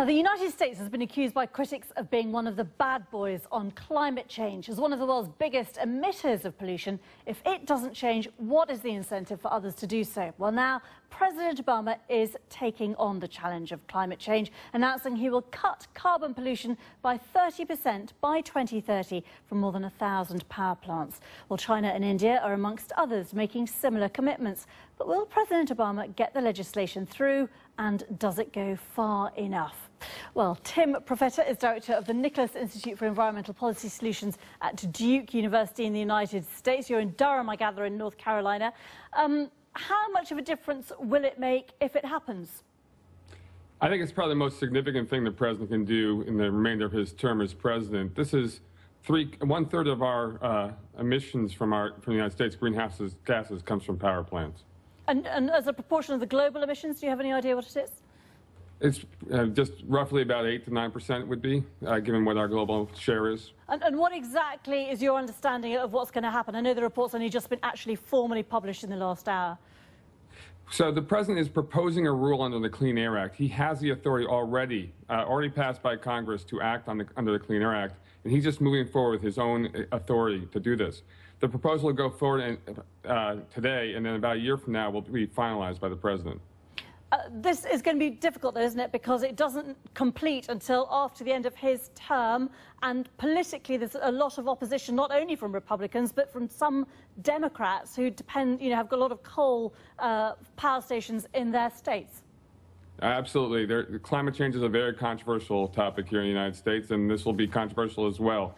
Now, the United States has been accused by critics of being one of the bad boys on climate change. As one of the world's biggest emitters of pollution, if it doesn't change, what is the incentive for others to do so? Well, now, President Obama is taking on the challenge of climate change, announcing he will cut carbon pollution by 30% by 2030 from more than 1,000 power plants. Well, China and India are amongst others making similar commitments. But will President Obama get the legislation through, and does it go far enough? Well, Tim Profeta is director of the Nicholas Institute for Environmental Policy Solutions at Duke University in the United States. You're in Durham, I gather, in North Carolina. How much of a difference will it make if it happens? I think it's probably the most significant thing the president can do in the remainder of his term as president. This is one-third of our emissions from the United States, greenhouse gases, comes from power plants. And as a proportion of the global emissions, do you have any idea what it is? It's just roughly about 8 to 9% would be, given what our global share is. And what exactly is your understanding of what's going to happen? I know the report's only just been actually formally published in the last hour. So the president is proposing a rule under the Clean Air Act. He has the authority already passed by Congress to act under the Clean Air Act, and he's just moving forward with his own authority to do this. The proposal will go forward today, and then about a year from now will be finalized by the president. This is going to be difficult, though, isn't it? Because it doesn't complete until after the end of his term. And politically, there's a lot of opposition, not only from Republicans, but from some Democrats who have got a lot of coal power stations in their states. Absolutely. Climate change is a very controversial topic here in the United States, and this will be controversial as well.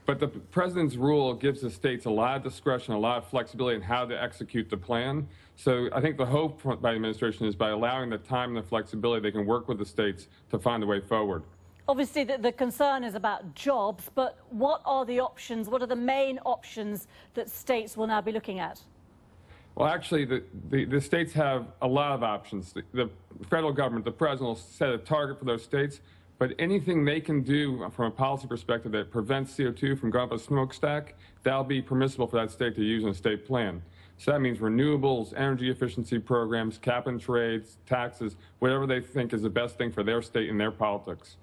But the president's rule gives the states a lot of discretion, a lot of flexibility in how to execute the plan. So I think the hope by the administration is by allowing the time and the flexibility, they can work with the states to find a way forward. Obviously, the concern is about jobs, but what are the options? What are the main options that states will now be looking at? Well, actually, the states have a lot of options. The federal government, the president, will set a target for those states. But anything they can do from a policy perspective that prevents CO2 from going up a smokestack, that'll be permissible for that state to use in a state plan. So that means renewables, energy efficiency programs, cap and trades, taxes, whatever they think is the best thing for their state and their politics.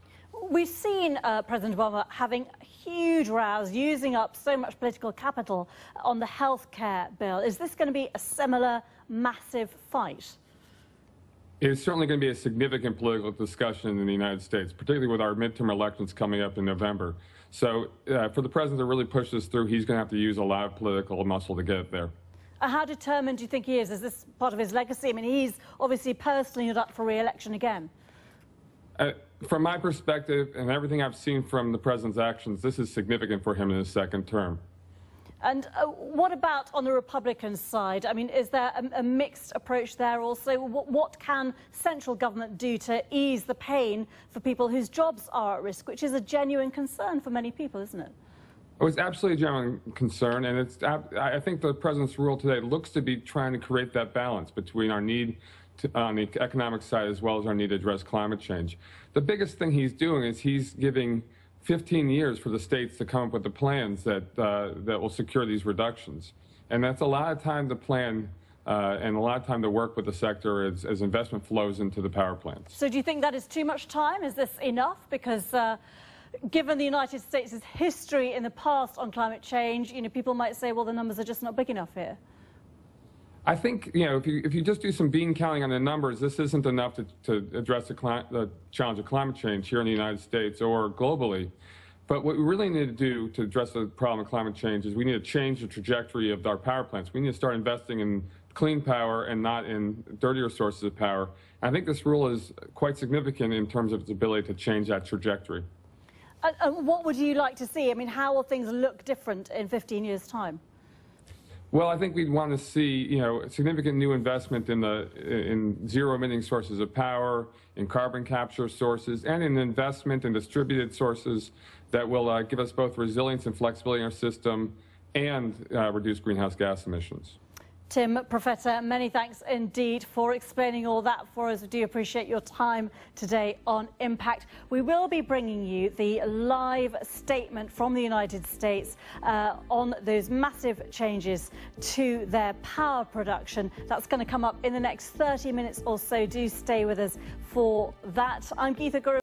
We've seen President Obama having huge rows, using up so much political capital on the health care bill. Is this going to be a similar massive fight? It's certainly going to be a significant political discussion in the United States, particularly with our midterm elections coming up in November. So for the president to really push this through, he's going to have to use a lot of political muscle to get it there. How determined do you think he is? Is this part of his legacy? I mean, he's obviously personally not up for re-election again. From my perspective and everything I've seen from the president's actions, this is significant for him in his second term. And what about on the Republican side? I mean, is there a mixed approach there also? What can central government do to ease the pain for people whose jobs are at risk, which is a genuine concern for many people, isn't it? Oh, it's absolutely a genuine concern, and I think the president's rule today looks to be trying to create that balance between our need on the economic side as well as our need to address climate change. The biggest thing he's doing is he's giving 15 years for the states to come up with the plans that will secure these reductions. And that's a lot of time to plan and a lot of time to work with the sector as investment flows into the power plants. So do you think that is too much time? Is this enough? Because given the United States' history in the past on climate change, people might say, well, the numbers are just not big enough here. I think, if you just do some bean counting on the numbers, this isn't enough to address the challenge of climate change here in the United States or globally. But what we really need to do to address the problem of climate change is we need to change the trajectory of our power plants. We need to start investing in clean power and not in dirtier sources of power. And I think this rule is quite significant in terms of its ability to change that trajectory. And what would you like to see? I mean, how will things look different in 15 years' time? Well, I think we'd want to see, significant new investment in zero-emitting sources of power, in carbon capture sources, and in investment in distributed sources that will give us both resilience and flexibility in our system and reduce greenhouse gas emissions. Tim Profeta, many thanks indeed for explaining all that for us. We do appreciate your time today on Impact. We will be bringing you the live statement from the United States on those massive changes to their power production. That's going to come up in the next 30 minutes or so. Do stay with us for that. I'm Geetha Guru.